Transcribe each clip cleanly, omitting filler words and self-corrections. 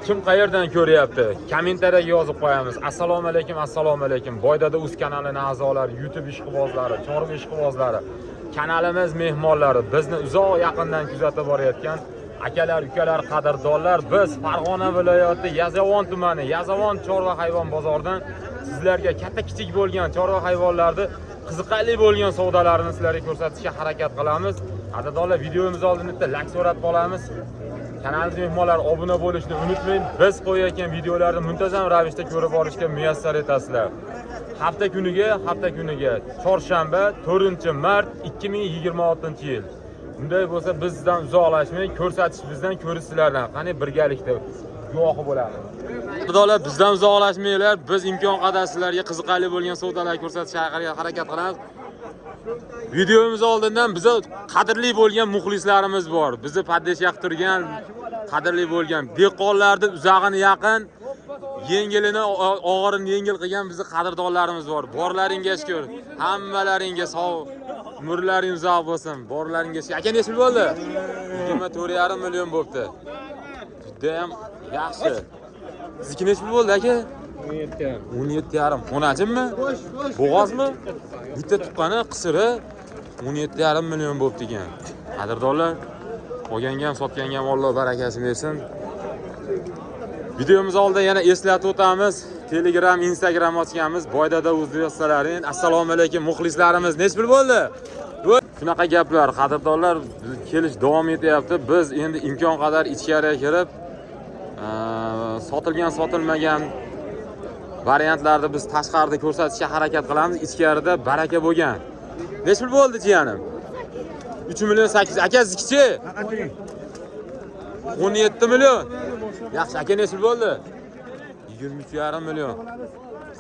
kim qayerdan ko'ryapti? Kommentariyaga yozib qo'yamiz. Assalomu alaykum, assalomu alaykum. Boydada Uz kanalining a'zolari, YouTube ishqibozlari, Chorva ishqibozlari, kanalimiz mehmonlari, bizni uzoq yaqindan kuzatib borayotgan akalar, ukalar, qadrdonlar, biz Farg'ona viloyati Yazavon tumani, Yazavon Chorva hayvon bozoridan sizlarga katta-kichik bo'lgan chorva hayvonlarni qiziqarli bo'lgan savdolarni sizlarga ko'rsatishga harakat qilamiz. Qadrdonlar, videomiz oldin bitta like so'rab qolamiz. Kanalimiz mehmonlari obuna bo'lishni unutmang. Biz qo'yayotgan videolarni muntazam ravishda ko'rib olishga muyassar etasizlar. Hafta kuniga chorshanba 4-mart 2026-yil. Bunday bo'lsa bizdan uzoqlashmang, ko'rsatish bizdan, ko'rish sizlardan. Qani birgalikda guvohi bo'lamiz. Qadrdonlar, bizdan uzoqlashmanglar. Biz imkon qadar sizlarga qiziqarli bo'lgan savdolar ko'rsatishga harakat qilamiz. Videomiz oldindan biza qadrli bo'lgan muxlislarimiz bor. Bizni poddesh yoqtirgan, qadrli bo'lgan dehqonlarning uzag'ini yaqin, yengilini og'irini yengil qilgan bizni qadrdonlarimiz bor. Borlaringga shukr. Hammalaringga sog', umrlaring uzoq bo'lsin. Borlaringga shukr. Aka nechta bo'ldi? 24,5 million bo'libdi. Juda ham yaxshi. Sizniki nechta bo'ldi aka? 17,5. Xonajimmi? Bo'g'ozmi? Bitta tuqqani qisiri 17,5 million bo'libdi ekan. Qadrdonlar, olganga ham sotganga ham Alloh barakasini bersin. Videomiz oldida yana eslatib o'tamiz. Telegram, Instagram ochganmiz. Boydada Uz do'stlaring. Assalomu alaykum muxlislarimiz. Nechta bo'ldi? Shunaqa gaplar, qadrdonlar, kelish davom etyapti. Biz endi imkon qadar ichkariga kirib, sotilgan, sotilmagan variantlarni biz tashqarida ko'rsatishga harakat qilamiz. Ichkarida baraka bo'lgan. Nech pul bo'ldi jiyanim? 3 million 8. Aka sizkichi? 17 million. Yaxshi, aka nech pul bo'ldi? 23,5 million.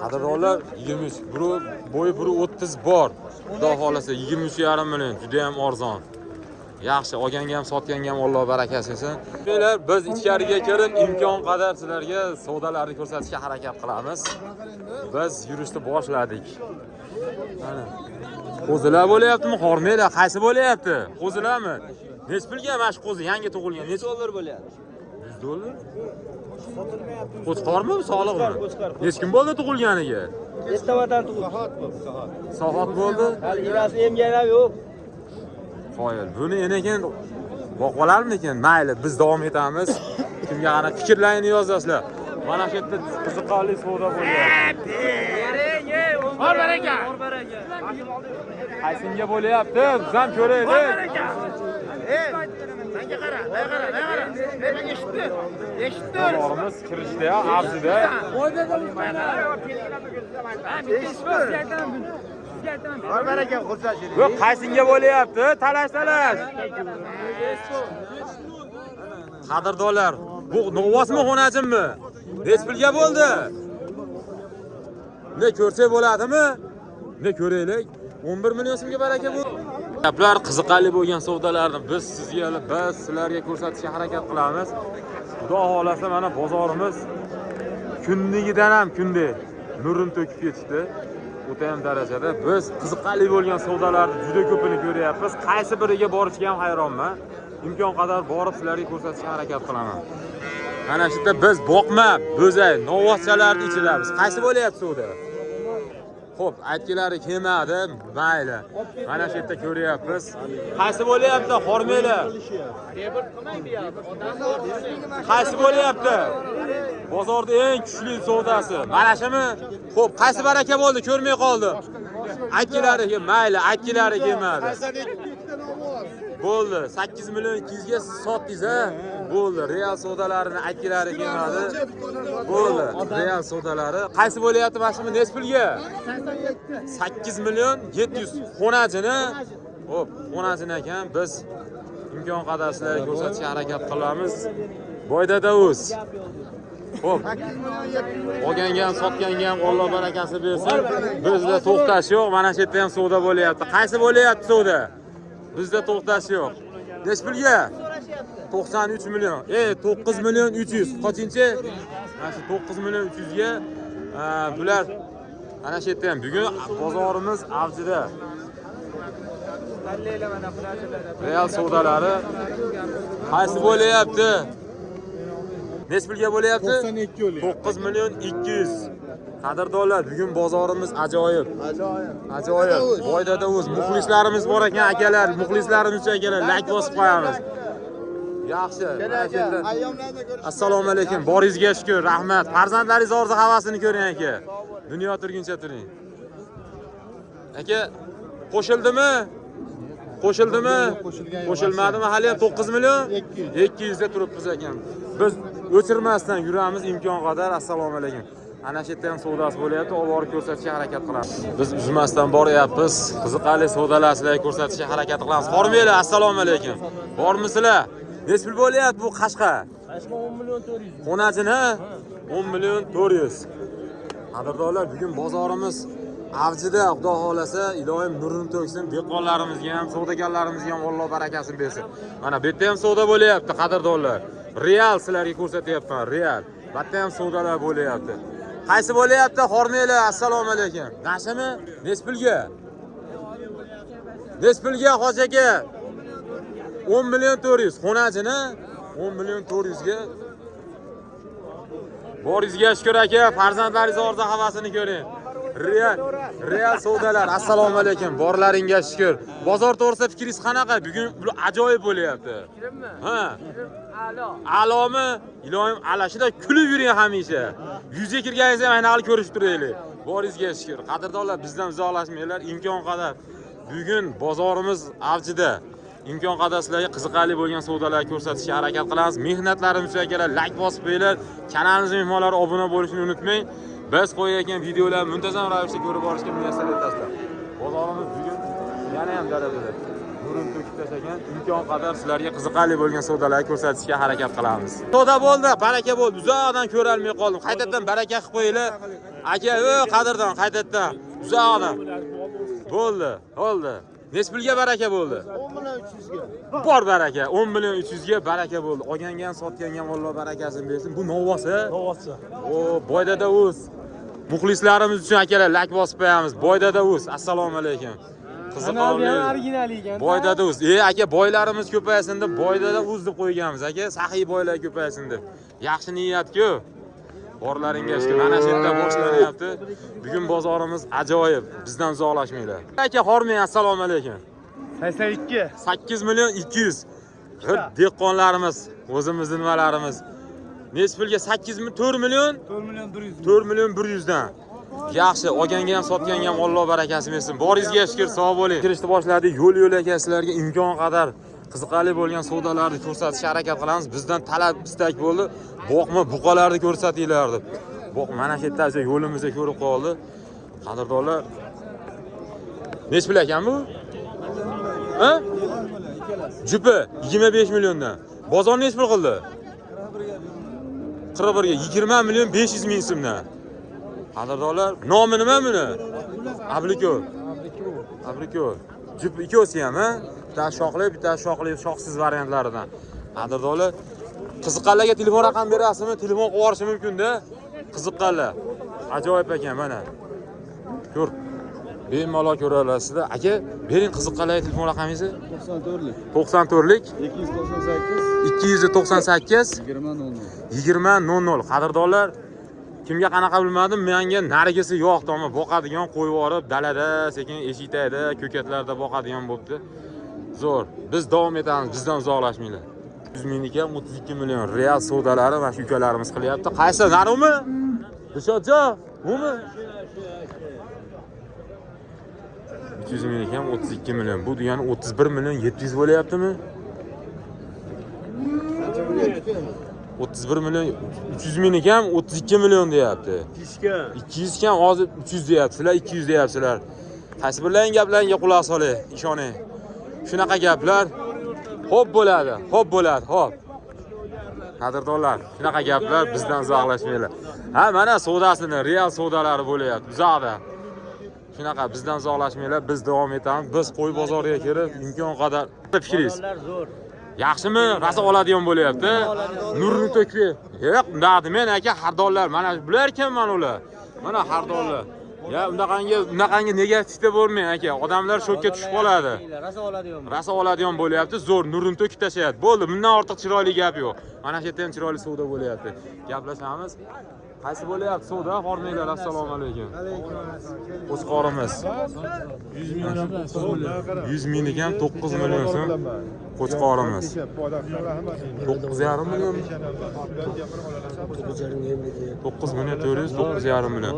Qadrdonlar, 23. Biri bo'yi 1.30 bor. Xudo xolasa 23,5 million. Juda ham arzon. Yaxshi, olganga ham sotganga ham Alloh barakasi bersin. Beylar, biz ichkariga kirib imkon qadar sizlarga savdolarni ko'rsatishga harakat qilamiz. Biz yurishni boshladik. Mana qo'zilar bo'layaptimi, xormelar qaysi bo'layapti? Qo'zilarmi? Nech pulga mana shu qo'zi yangi tug'ilgan? Nech dollar bo'layapti? 100 dollar. Qo'chqormi, soliqmi? Hech kim bo'ldi tug'ilganiga? Ertamadan tug'ildi. Soat bo'ldi. Hali ilasi emgan ham yo'q. Qoyil. Buni enakan boqib olarmikin? Mayli, biz davom etamiz. Kimga qana fikrlarini yozasizlar. Mana shu yerda qiziqarli savdo bo'lyapti. Bor baraka. Qaysinga bo'lyapti? Biz ham ko'raylik. Menga qara, menga qara. Men eshitdi. Eshitdi. Borimiz kirishda, avjida. Bor baraka xursandchilik. Yo'q, qaysinga bo'lyapti? Talash. Qadrdonlar, bu novvosmi, xonajimmi? Nech pulga bo'ldi? Ne ko'rsak bo'ladimi? Ne ko'raylik. 11 million so'mga baraka bu. Gaplar qiziqarli bo'lgan savdolarni biz sizlarga ko'rsatishga harakat qilamiz. Xudo xolasa mana bozorimiz kunligidan ham kunday nurini to'kib ketishdi. O'ta ham darajada biz qiziqarli bo'lgan savdolarni juda ko'pini ko'ryapmiz. Qaysi biriga borishga ham hayronman. Imkon qadar borib sizlarga ko'rsatishga harakat qilaman. Mana shu yerda biz boqma, bo'zay, novvoschalarni ichidamiz. Qaysi bo'layapti savdo? Xo'p, aytgilari kelmadi, mayli. Mana shu yerda ko'ryapmiz. Qaysi bo'layapti, xormelar? Qaysi bo'layapti? Bozorda eng kuchli savdosi. Mana shumi? Xo'p, qaysi baraka bo'ldi? Ko'rmay qoldim. Aytgilari, mayli, aytgilari kelmadi. Bo'ldi, 8 million 200 ga siz sotdingiz, ha? Bo'ldi, real savdolarini aytgilari kelmadi. Bo'ldi, real savdolari. Qaysi bo'layapti mashina nech pulga? 8 million 700 xonajini. Xo'p, xonajini ekan, biz imkon qadar sizlarga ko'rsatishga harakat qilamiz. Boydada Uz. Xo'p. Olganga ham, sotganga ham Alloh barakasi bersin. Bizda to'xtash yo'q. Mana shu yerda ham savdo bo'layapti. Qaysi bo'layapti savdo? Bizda to'xtash yo'q. Nech pulga? 93 million. 9 million 300. Qochinchi? Mana shu 9 million 300 ga bular ana shu yerda ham bugun bozorimiz avjida. Real savdolari qaysi bo'layapti? Nech pulga bo'lyapti? 92 o'lyapti. 9 million 200. Qadrdonlar, bugun bozorimiz ajoyib. Ajoyib. Boydada o'z muxlislarimiz bor ekan, akalar, muxlislarimiz uchun akalar, like bosib qo'yamiz. Yaxshi. Ayyomlarda ko'rish. Assalomu alaykum. Boringizga shukr, rahmat. Farzandlaringiz orzu havasini ko'ring aka. Dunyo turguncha turing. Aka, qo'shildimi? Qo'shildimi? Qo'shilmadimi? Hali ham 9 million 200 da turibmiz ekan. Biz o'chirmasdan yuramiz imkon qadar. Assalomu alaykum. Ana shu yerda ham savdosi bo'lyapti, olib borib ko'rsatishga harakat qilamiz. Biz uzmasdan boryapmiz. Qiziqarli savdolar sizlarga ko'rsatishga harakat qilamiz. Hormanglar, assalomu alaykum. Bormisizlar? Nech pul bo'lyapti bu qashqa? Qashqa 10 million 400. Xonachini 10 million 400. Qadrdonlar, bugun bozorimiz avjida, Xudo xolasa, ilohim nurini to'ksin, dehqonlarimizga ham, savdogarlarimizga ham Alloh barakasini bersin. Mana bu yerda ham savdo bo'lyapti, qadrdonlar. Real sizlarga ko'rsatyapman, real. Bu yerda ham savdolar bo'lyapti. Qaysi bo'lyapti? Hormanglar, assalomu alaykum. Nashimi? Nech pulga? Nech pulga hoji aka? 10 million 400. Xonachini 10 million 400 ga. Boringizga shukr aka, farzandlaringiz orzu havasini ko'ring. Real savdolar. Assalomu alaykum. Borlaringga shukr. Bozor to'g'risida fikringiz qanaqa? Bugun bu ajoyib bo'lyapti. Fikrimmi? Ha. A'lo. A'lomi? Ilohim alashida kulib yuring hamisha. Yuzga kirganingiz ham aynan ko'rishib turaylik. Boringizga shukr. Qadrdonlar, bizdan uzoqlashmanglar, imkon qadar. Bugun bozorimiz avjida. Imkon qadar sizlarga qiziqarli bo'lgan savdolar ko'rsatishga harakat qilamiz. Mehnatlarimiz uchun akalar like bosib qo'yinglar. Kanalimizga mehmonlar obuna bo'lishni unutmang. Biz qo'yayotgan videolar muntazam ravishda ko'rib borishga muyassar etasizlar. Bozorimiz bugun yana ham darajada nurini to'kib tashlagan. Imkon qadar sizlarga qiziqarli bo'lgan savdolar ko'rsatishga harakat qilamiz. Savdo bo'ldi, baraka bo'ldi. Uzoqdan ko'ra olmay qoldim. Qaytadan baraka qilib qo'yinglar. Aka, qaytadan, qaytadan. Uzoqdan. Bo'ldi. Nech pulga baraka bo'ldi? 10 million 300 ga. Bor baraka. 10 million 300 ga baraka bo'ldi. Olgangan, sotgangan Alloh barakasini bersin. Bu novosi. Novosi. O, Boydada o'z. Muxlislarimiz uchun akalar like bosib qo'yamiz. Boydada o'z. Assalomu alaykum. Qiziqarli. Original ekan. Boydada o'z. Aka, boylarimiz ko'paysin deb Boydada o'z deb qo'yganmiz aka. Saxiy boylar ko'paysin deb. Yaxshi niyat-ku. Borlaringga shukr. Mana shu yerda boshlanyapti. Bugun bozorimiz ajoyib. Bizdan uzoqlashmanglar. Aka, hormang, assalomu alaykum. 82. 8 million 200. Dehqonlarimiz, o'zimizning nimalarimiz. Nech pulga 8 million 4 million? 4 million 100. 4 million 100 dan. Yaxshi, olganga ham sotganga ham Alloh barakasini bersin. Boringizga shukr, sog' bo'ling. Kirishni boshladik. Yo'l aka sizlarga imkon qadar qiziqarli bo'lgan savdolarni ko'rsatishga harakat qilamiz. Bizdan talab istak bo'ldi. Boqma, buqalarni ko'rsatinglar deb. Boq, mana shu yerda yo'limizda ko'rib qoldi. Qadrdonlar. Nech pul ekan bu? Ha? Jupi 25 milliondan. Bozor nech pul qildi? 41 ga 20 million 500 ming so'mdan. Qadrdonlar, nomi nima buni? Abriko. Jup ikkosi ham, ha? Bitta shoqli, shoqsiz variantlaridan. Qadrdonlar, qiziqqanlarga telefon raqam berasizmi? Telefon qilib yuborish mumkin-da. Qiziqqanlar. Ajoyib ekan, mana. Ko'r. Bemalol ko'ra olasizlar. Aka, bering qiziqqanlarga telefon raqamingizni. 94lik. 94lik 298 298 20 20:00. Qadrdonlar, kimga qanaqa bilmadim, menga narigisi yo'qdi, ammo boqadigan qo'yib yuborib, dalada, sekin eshikda, ko'katlarda boqadigan bo'pti. Zo'r. Biz davom etamiz, bizdan uzoqlashmanglar. 100 mingga 32 million real savdolari va shu ukalarimiz qilyapti. Qaysi? Narumi? Dishotjo? Bumi? 300 mingga ham 32 million. Bu degani 31 million 700 bo'lyaptimi? 31 million 300 mingga ham 32 million deyapti. 200 ham hozir 300 deyapsizlar, 200 deyapsizlar. Qaysi birlaring gaplaringga quloq soling, ishoning. Shunaqa gaplar xo'p bo'ladi, xo'p. Qadrdonlar, shunaqa gaplar bizdan uzoqlashmanglar. Ha, mana savdosini, real savdolari bo'lyapti. Uzoqda. Shunaqa bizdan uzoqlashmanglar, biz davom etamiz. Biz qo'y bozoriga kirib, imkon qadar fikringiz. Zo'r. Yaxshimi? Raso oladigan bo'lyapti. Nurini to'kib. Yo'q, undaqdi. Men aka xardonlar, mana bular kim mana ular? Mana xardonlar. Ya unaqangi negativda bo'lmang aka. Odamlar shokka tushib qoladi. Rosa oladigan. Rasa oladigan bo'lyapti, zo'r nurini to'kib tashlayapti. Bo'ldi, bundan ortiq chiroyli gap yo'q. Mana shu yerda ham chiroyli savdo bo'lyapti. Gaplashamiz. Qaysi bo'lyapti savdo? Hormanglar, assalomu alaykum. Qo'chqorimiz 100 ming ekan, 9 million so'm. Qo'chqorimiz 9,5 million. 9 million 400, 9,5 million.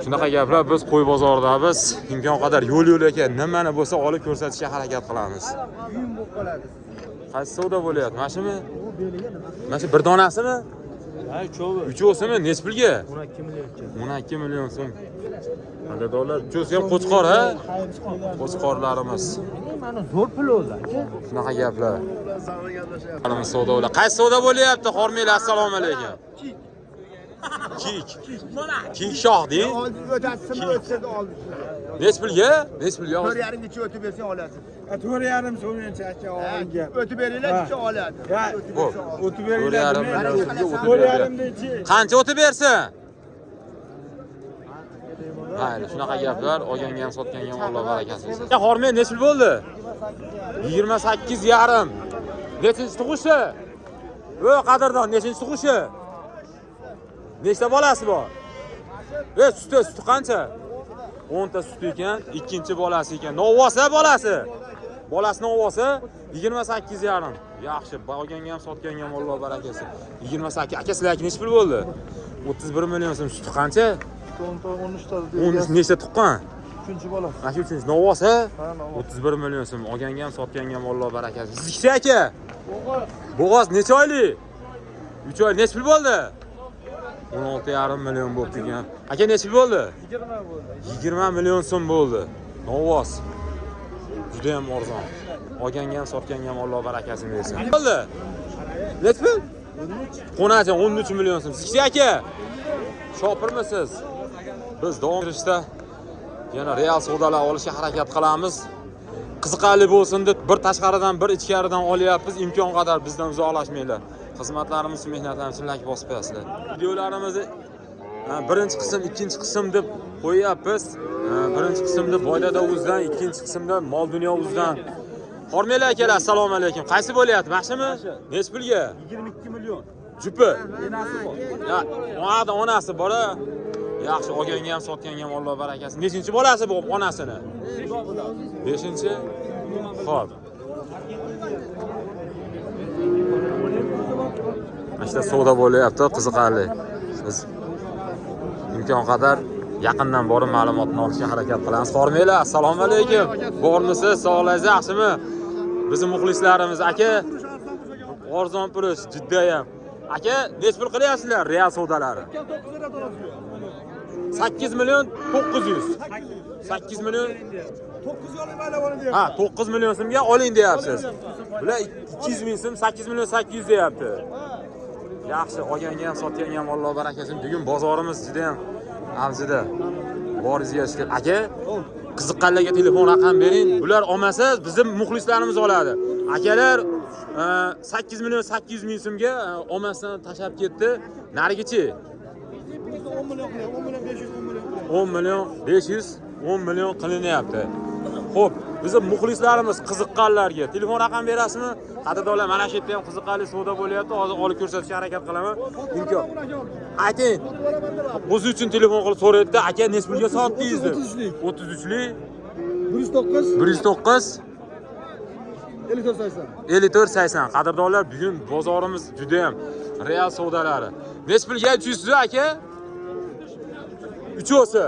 Shunaqa gaplar biz qo'y bozoridamiz. Imkon qadar yo'l ekan, nimani bo'lsa olib ko'rsatishga harakat qilamiz. Qaysi savdo bo'lyapti? Mana shumi? Mana shu bir donasimi? Ha, cho'vi. Ucho'simi? Nech pulga? 12 million so'm. Hada dollar. Ucho'si ham qo'chqor, ha? Qo'chqorlarimiz. Mana zo'r pul o'zi aka. Shunaqa gaplar. Qanimiz savdolar. Qaysi savdo bo'lyapti? Hormanglar, assalomu alaykum. Kik shoh deng. O'tasizmi, o'tsa oldi. Nech pulga? Nech pulga? 4,5 necha o'tib bersang olasiz. 4,5 so'mgacha aka olgan. O'tib beringlar, necha oladi. O'tib beringlar. 4,5 qancha o'tib bersin? Mayli, shunaqa gaplar, olganga ham sotganga ham Alloh barakasi bersin. Hormang nech pul bo'ldi? 28,5. Nechinchi tug'ishi? Voy qadrdon, nechinchi tug'ishi? Nechta bolasi bor? Suti qancha? 10 ta suti ekan, ikkinchi bolasi ekan. Novosa bolasi. Bolasini ovosa 28,5. Yaxshi, olganga ham sotganga ham Alloh barakasi. 28. Aka sizlarga nech pul bo'ldi? 31 million so'm. Suti qancha? 13 ta. 13 nechta tuqqan? 3-chi bolasi. Mana shu 3-chi novosa 31 million so'm. Olganga ham sotganga ham Alloh barakasi. Sizga aka? Bo'g'oz necha oylik? 3 oy nech pul bo'ldi? 16,5 million bo'ldi ekan. Aka nech pul bo'ldi? 20 bo'ldi. 20 million so'm bo'ldi. Novoz. Juda ham arzon. Olganga ham sotganga ham Alloh barakasini bersin. Bo'ldi? Nech pul? 13 million so'm. Sizga aka? Shopirmisiz? Biz davom etishda yana real savdolar olishga harakat qilamiz. Qiziqarli bo'lsin deb bir tashqaridan, bir ichkaridan olyapmiz. Imkon qadar bizdan uzoqlashmanglar. Xizmatlarimiz, mehnatlarimiz lak bosib qo'yasizlar. Videolarimizni birinchi qism, ikkinchi qism deb qo'yapmiz. Birinchi qismda Boydada o'zdan, ikkinchi qismda Mol dunyo o'zdan. Hormanglar akalar, assalomu alaykum. Qaysi bo'lyapti? Maxshimi? Nech pulga? 22 million. Jupi. Enasi bor. Ya, onada onasi bor-a. Yaxshi, olganga ham sotganga ham Alloh barakasi. Nechinchi bolasi bu onasini? 5-chi. Xo'p. Mana savdo bo'lyapti, qiziqarli. Biz imkon qadar yaqindan borib ma'lumotni olishga harakat qilamiz. Hormanglar, assalomu alaykum. Bormisiz? Sog'ligingiz yaxshimi? Bizning muxlislarimiz aka arzon purish jiddiy ham. Aka, nech pul qilyapsizlar real savdolari? 8 million 900. 8 million 9 million so'mga oling deyapsiz. Bular 200 ming so'm, 8 million 800 deyapti. Yaxshi, olganga ham sotganga ham Alloh barakasini. Bugun bozorimiz juda ham avjida. Boringizga shukr. Aka, qiziqqanlarga telefon raqam bering. Ular olmasa, bizning muxlislarimiz oladi. Akalar 8 million 800 ming so'mga olmasdan tashab ketdi. Narigichi 10 million 500, 10 million qilinyapti. Xo'p, bizning muxlislarimiz qiziqqanlarga telefon raqam berasizmi? Qadrdonlar, mana shu yerda ham qiziqarli savdo bo'lyapti. Hozir olib ko'rsatishga harakat qilaman. Imkon. Ayting. O'zi uchun telefon qilib so'raydi. Aka, nech pulga sotdingiz deb. 33lik 109 54.80. Qadrdonlar, bugun bozorimiz juda ham real savdolari. Nech pulga aytasiz aka? Ucho'si.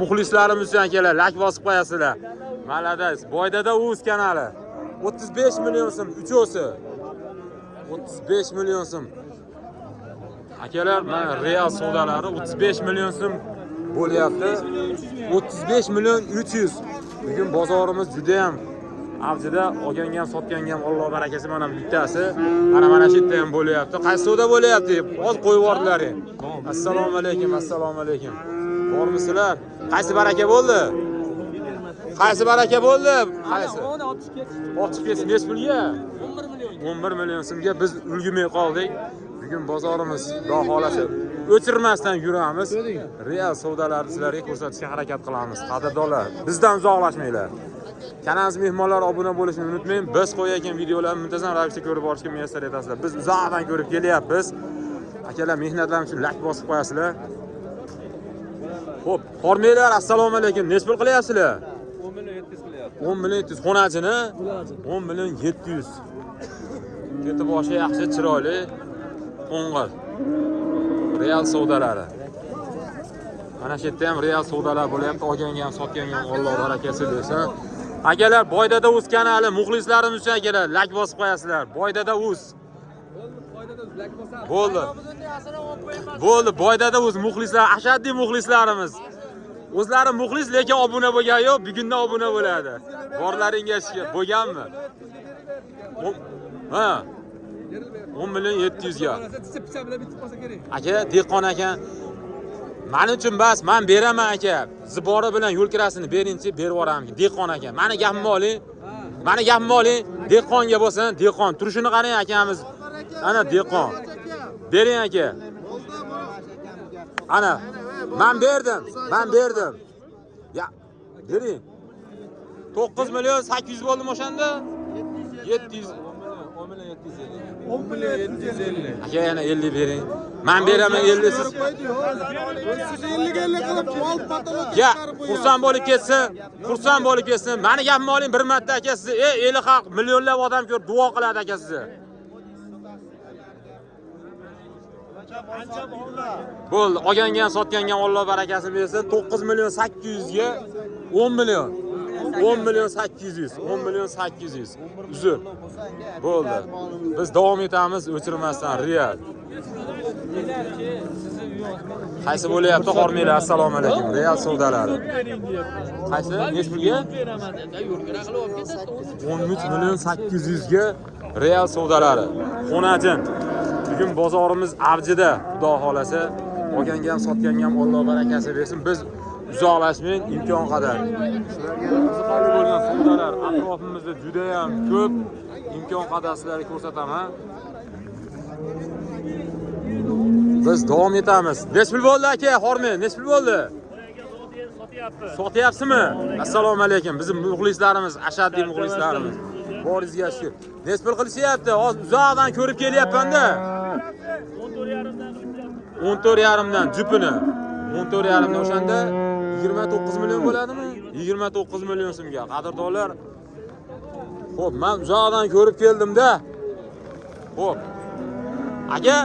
Muxlislarimiz uchun akalar, like bosib qo'yasizlar. Malades, Boydada o'z kanali. 35 million so'm ucho'si. 35 million so'm. Akalar, mana real savdolari 35 million so'm bo'lyapti. 35 million 300. Bugun bozorimiz juda ham avjida, olganga ham sotganga ham Alloh barakasi. Mana bittasi, mana shu yerda ham bo'lyapti. Qaysi savdo bo'lyapti? Hozir qo'yib yubordilaring. Assalomu alaykum, assalomu alaykum. Bormisizlar? Qaysi baraka bo'ldi? Qaysi baraka bo'ldi? Qaysi? Ochib ketsin. Nech pulga? 11 million so'mga biz ulgurmay qoldik. Bugun bozorimiz xudo xolasa o'chirmasdan yuramiz. Real savdolarni sizlarga ko'rsatishga harakat qilamiz. Qadrdonlar, bizdan uzoqlashmanglar. Kanalimiz mehmonlari obuna bo'lishni unutmang. Biz qo'yayotgan videolarni muntazam ravishda ko'rib borishga muyassar etasizlar. Biz uzoqdan ko'rib kelyapmiz. Akalar, mehnatlarim uchun like bosib qo'yasizlar. Xo'p, hormanglar, assalomu alaykum. Nech pul qilyapsizlar? 10 million 700 qilyapti. 10 million 700 xonachini? 10 million 700. Keti boshi yaxshi, chiroyli, qo'ng'ir. Real savdolari. Mana shu yerda ham real savdolar bo'lyapti. Olganga ham, sotganga ham Alloh barakasi bersin. Akalar, Boydada Uz kanali muxlislarimiz uchun akalar like bosib qo'yasizlar. Boydada Uz. Bo'ldi. Bo'ldi, Boydada Uz muxlislar, ashaddiy muxlislarimiz. O'zlari muxlis, lekin obuna bo'lgan yo'q, bugundan obuna bo'ladi. Borlaringga bo'lganmi? Ha. 10 million 700 ga. Aka, dehqon aka. Men uchun bas, men beraman aka. Zibora bilan yo'l kirasini berinchi, berib yuboraman. Dehqon aka. Meni gapimni oling. Meni gapimni oling. Dehqonga bo'lsin, dehqon. Turishini qarang akamiz. Ana dehqon. Bering aka. Ana. Men berdim. Ya, bering. 9 million 800 bo'ldimi o'shanda? 700. 10 million 750. Aka yana 50 bering. Men beraman 50 siz. Siz 50 qilib mol patolog Ya, xursand bo'lib ketsin. Xursand bo'lib ketsin. Meni gapimni oling bir marta aka sizni. Eli xalq millionlab odam ko'rib duo qiladi aka sizni. Bo'ldi, olganga ham sotganga ham Alloh barakasini bersin. 9 million 800 ga 10 million. 10 million 800. 10 million 800. Uzr. Bo'ldi. Biz davom etamiz o'chirmasdan real. Qaysi bo'layapti? Hormanglar, assalomu alaykum. Real savdolari. Qaysi? Nech pulga? 13 million 800 ga real savdolari. Xonajin. Bugun bozorimiz avjida, xudo xolasa. Olganga ham sotganga ham Alloh barakasi bersin. Biz uzoqlashmang imkon qadar. Qiziqarli bo'lgan savdolar atrofimizda juda ham ko'p. Imkon qadar sizlarga ko'rsataman. Biz davom etamiz. Nech pul bo'ldi aka? Hormang, nech pul bo'ldi? Sotyapsizmi? Assalomu alaykum. Bizim muxlislarimiz, ashaddiy muxlislarimiz. Boringizga shukur. Nech pul qilishyapti? Hozir uzoqdan ko'rib kelyapman-da. 14,5 dan jupini. 14,5 dan o'shanda 29 million bo'ladimi? 29 million so'mga. Qadrdonlar. Xo'p, men uzoqdan ko'rib keldim-da. Xo'p. Aka,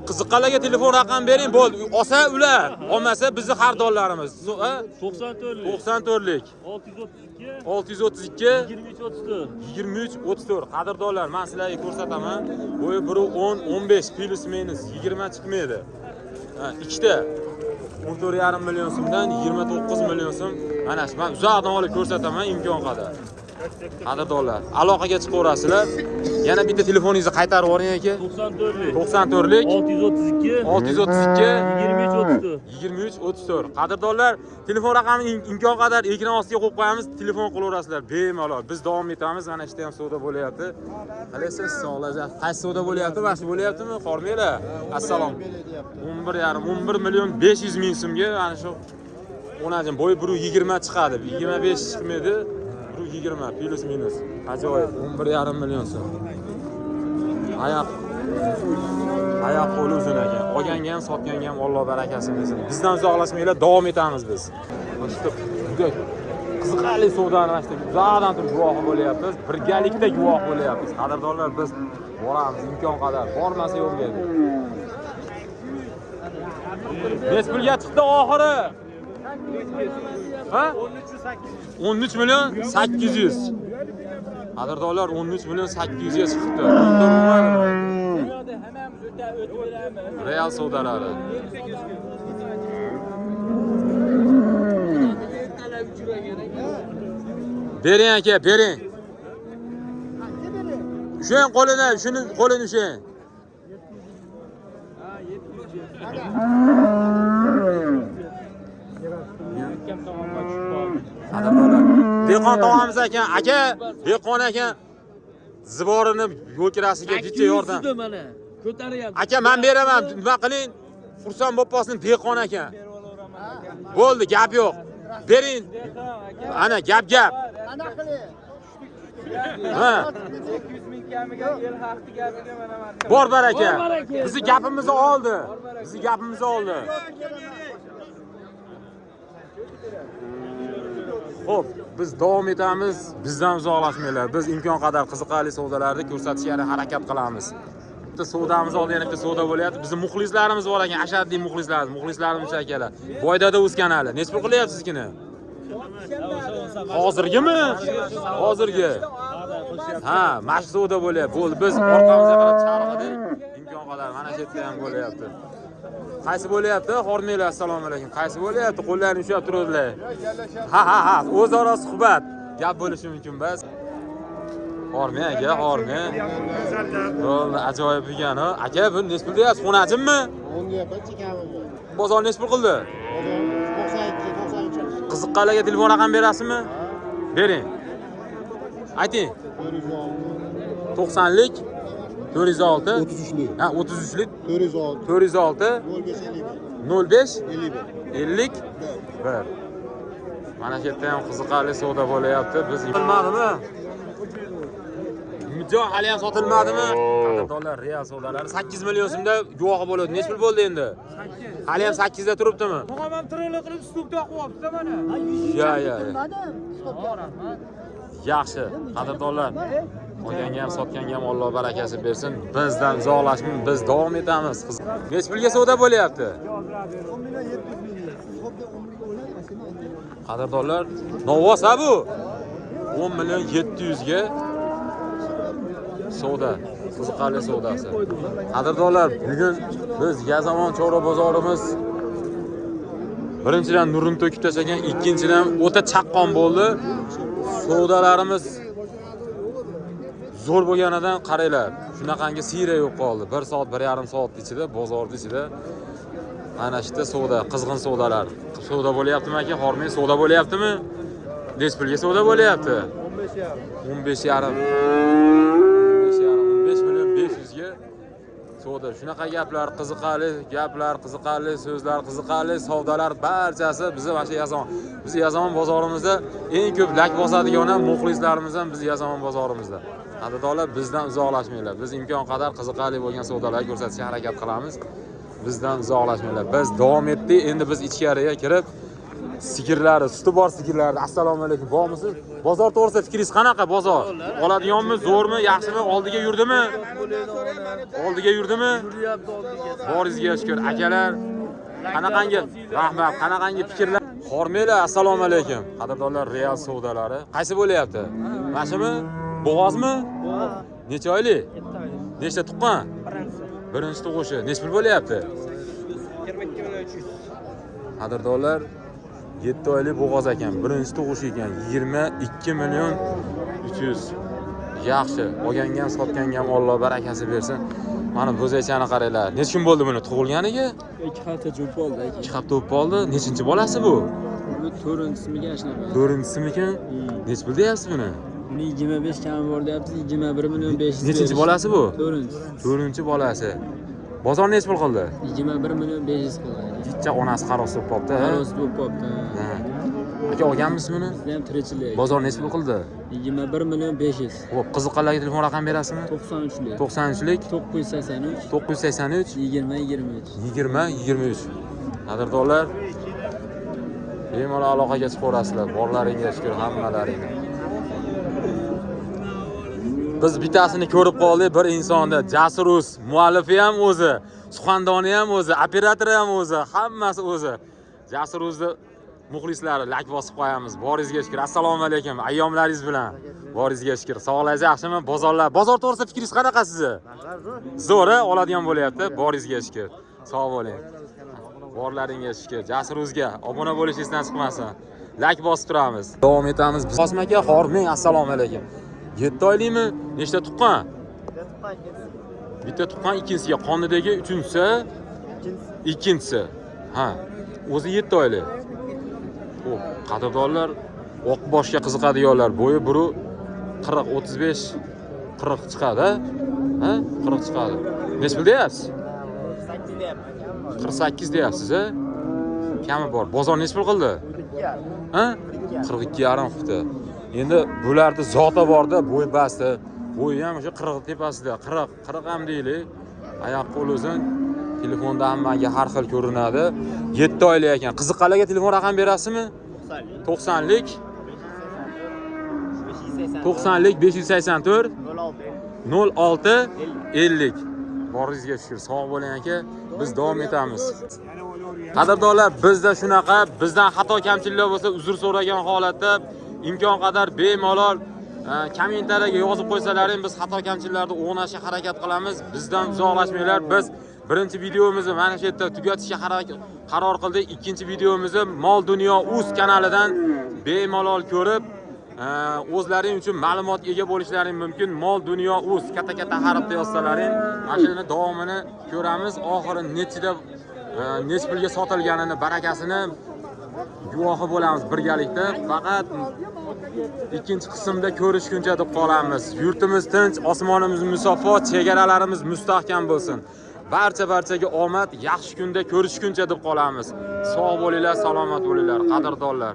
qiziqqanlarga telefon raqam bering, bo'ldi. Olsa ular, olmasa bizni xaridorlarimiz. 94lik 632 23 34. Qadrdonlar, men sizlarga ko'rsataman. Bo'yi 1.10 15 plus minus 20 chiqmaydi. Ikkita 14,5 million so'mdan 29 million so'm. Mana shu men uzoqdan olib ko'rsataman imkon qadar. Qadrdonlar, aloqaga chiqaverasizlar. Yana bitta telefoningizni qaytarib yuboring aka. 94lik 632 23 34. Qadrdonlar, telefon raqamini imkon qadar ekran ostiga qo'yib qo'yamiz, telefon qilaverasizlar bemalol. Biz davom etamiz. Mana ishda ham savdo bo'lyapti. Qalaysiz, sog'lasiz. Qaysi savdo bo'lyapti? Mana shu bo'lyaptimi? Hormanglar. Assalom. 11 million 500 ming so'mga mana shu o'najin bo'yi 1.20 chiqadi. 25 chiqmaydi. 20 plus minus. Ajoyib. 11,5 million so'm. Oyoq qo'li uzun ekan. Olganga ham, sotganga ham Alloh barakasini bersin. Bizdan uzoqlashmanglar, davom etamiz biz. Juda qiziqarli savdolarni mana shu uzoqdan turib guvohi bo'lyapmiz. Birgalikda guvoh bo'lyapmiz. Qadrdonlar, biz boramiz imkon qadar. Bormasa yo'lga. Nech pulga chiqdi oxiri? Ha? 13 million 800. Qadrdonlar, 13 million 800 ga chiqdi. Real savdolari. Bering aka, bering. Ushang qo'lini, shuni qo'lini ushang. Dehqon tog'amiz ekan, aka, dehqon ekan. Ziborini yo'l kirasiga bitta yordam. Mana ko'taryapti. Aka, men beraman, nima qiling? xursand bo'lib qolsin dehqon ekan. Bo'ldi, gap yo'q. Bering. Ana gap. Qanaqa qiling? Ha. 200 ming kamiga el haqi gapiga mana marka. Bor baraka. Bizni gapimizni oldi. Bizni gapimizni oldi. Xo'p, biz davom etamiz. Bizdan uzoqlashmanglar. Biz imkon qadar qiziqarli savdolarni ko'rsatishga harakat qilamiz. Bitta savdamiz oldi, yana bitta savdo bo'lyapti. Bizning muxlislarimiz bor ekan, ashaddiy muxlislarimiz akalar. Boydada o'z kanali. Nechta pul qilyapsiz kini? Hozirgimi? Hozirgi. Ha, mashq savdo bo'lyapti. Bo'ldi, biz orqamizga qarab chaqirdik. Imkon qadar mana shu yerda ham bo'lyapti. Qaysi bo'lyapti? Hormanglar, assalomu alaykum. Qaysi bo'lyapti? Qo'llarini ushlab turadilar. Ha, o'zaro suhbat. Gap bo'lishi mumkin bas. Hormang aka, hormang. Bo'ldi, ajoyib ekan, ha. Aka, bu nech pul deyapsiz? Xonajimmi? 10 deyapti, kamida. Bozor nech pul qildi? 92. Qiziqqanlarga telefon raqam berasizmi? Bering. Ayting. 90lik 406 33lik. Ha, 33lik 406. 406 05 50 1. Mana shu yerda ham qiziqarli savdo bo'layapti. Biz bilmadimi? Mujo hali ham sotilmadimi? Qadrdonlar, real savdolari 8 million so'mda guvohi bo'ladi. Nech pul bo'ldi endi? 8. Hali ham 8 da turibdimi? Tog'am ham trollar qilib stokda qo'yapti mana. Ya. Yaxshi, qadrdonlar. Olganga ham sotganga ham Alloh barakasi bersin. Bizdan uzoqlashmang, biz davom etamiz. Nech pulga savdo bo'lyapti? 10 million 700 ming. Qadrdonlar, novosa bu. 10 million 700 ga savdo. Qiziqarli savdosi. Qadrdonlar, bugun biz Yazamon Chorva bozorimiz birinchidan nurini to'kib tashlagan, ikkinchidan o'ta chaqqon bo'ldi. Savdolarimiz zo'r bo'lganidan qaranglar. Shunaqangi siyra yo'q qoldi. 1 soat, 1,5 soat ichida bozorning ichida ana shunda savdo, qizg'in savdolar. Savdo bo'lyaptimi aka? Hormang savdo bo'lyaptimi? Nech pulga savdo bo'lyapti? 15,5. 15 million 500 ga savdo. Shunaqa gaplar, qiziqarli so'zlar, qiziqarli savdolar barchasi bizni mana shu Yazamon. Biz Yazamon bozorimizda eng ko'p lak bosadigan ham muxlislarimiz ham biz Yazamon bozorimizda. Qadrdonlar, bizdan uzoqlashmanglar. Biz imkon qadar qiziqarli bo'lgan savdolarni ko'rsatishga harakat qilamiz. Bizdan uzoqlashmanglar. Biz davom etdik. Endi biz ichkariga kirib sigirlari, suti bor sigirlarni. Assalomu alaykum. Bormisiz? Bozor to'g'risida fikringiz qanaqa? Bozor oladiganmi, zo'rmi, yaxshimi? Oldiga yurdimi? Oldiga yurdimi? Boringizga shukr. Akalar, qanaqangi rahmat, qanaqangi fikrlar? Hormanglar, assalomu alaykum. Qadrdonlar, real savdolari. Qaysi bo'lyapti? Mashimi? Bo'g'ozmi? Necha oylik? Nechta tuqqan? Birinchi tug'ishi. Nech pul bo'lyapti? 22 million 300. Qadrdonlar, 7 oylik bo'g'oz ekan. Birinchi tug'ish ekan. 22 million 300. Yaxshi. Olganga ham sotganga ham Alloh barakasi bersin. Mana bo'zaychani qaranglar. Necha kun bo'ldi buni tug'ilganiga? 2 hafta ko'p bo'ldi aka. 2 hafta bo'lib qoldi. Nechinchi bolasi bu? Bu 4-simiga shunaqa. 4-simikan? Nech pul deyapsiz buni? Buni 25 kami bor deyapti. 21 million 500. Nechinchi bolasi bu? 4-chi. 4-chi bolasi. Bozor nech pul qildi? 21 million 500 qildi. Bitta onasi qaros bo'lib qoldi. Qaros bo'lib qoldi. Ha. Aka olganmisiz buni? Bizda ham tirikchilik. Bozor nech pul qildi? 21 million 500. Xo'p, qiziqqanlarga telefon raqam berasizmi? 93lik. 93lik 983 983 20 23. 20-23. Qadrdonlar, bemalol aloqaga chiqaverasizlar. Borlaringga shukr, hammalaringga. Biz bittasini ko'rib qoldik bir insonda. Jasur Uz, muallifi ham o'zi, suxandoni ham o'zi, operatori ham o'zi, hammasi o'zi. Jasur Uzni muxlislari lak bosib qo'yamiz. Boringizga shukr. Assalomu alaykum. Ayyomlaringiz bilan. Boringizga shukr. Sog'ligingiz yaxshimi? Bozor to'g'risida fikringiz qanaqa sizni? Zo'r, oladigan bo'lyapti. Boringizga shukr. Sog' bo'ling. Borlaringga shukr. Jasur Uzga obuna bo'lishingizdan chiqmasin. Lak bosib turamiz. Davom etamiz. Qosim aka, hormang, assalomu alaykum. 7 oylikmi? Nechta tuqqan? Bitta tuqqan, ikkinchisiga qonidagi, ikkinchisi. Ha. O'zi 7 oylik. Xo'p, qadrdonlar, oq boshga qiziqadiganlar bo'yi buru 40, 35, 40 chiqadi, ha? 40 chiqadi. Nech pul deyapsiz? 8 deyapman. 48 deyapsiz a? Kami bor. Bozor nech pul qildi? Ha? 42,5 qildi. Endi bularda zota borda, bo'y basti. Bo'yi ham o'sha 40 tepasida. 40 ham deylik. Oyoq qo'l uzun. Telefonda hammaga har xil ko'rinadi. 7 oylik ekan. Qiziqqanlarga telefon raqam berasizmi? 90lik 90lik 584 06 50. Boringizga shukr. Sog' bo'ling aka. Biz davom etamiz. Qadrdonlar, bizda shunaqa, bizdan xato kamchiliklar bo'lsa, uzr so'ragan holatda imkon qadar bemalol kommentariyaga yozib qo'ysalaring, biz xato kamchiliklarni o'g'nashga harakat qilamiz. Bizdan uzoqlashmanglar. Biz birinchi videomizni mana shu yerda tugatishga qaror qildik. Ikkinchi videomizni Mol Dunyo Uz kanalidan bemalol ko'rib, o'zlaring uchun ma'lumotga ega bo'lishlaring mumkin. Mol Dunyo Uz katta harfda yozsalaring, mashina davomini ko'ramiz. Oxiri nech pulga sotilganini, barakasini guvohi bo'lamiz birgalikda. Faqat ikkinchi qismda ko'rishguncha deb qolamiz. Yurtimiz tinch, osmonimiz musaffo, chegaralarimiz mustahkam bo'lsin. Barchaga omad, yaxshi kunda ko'rishguncha deb qolamiz. Sog' bo'linglar, salomat bo'linglar, qadrdonlar.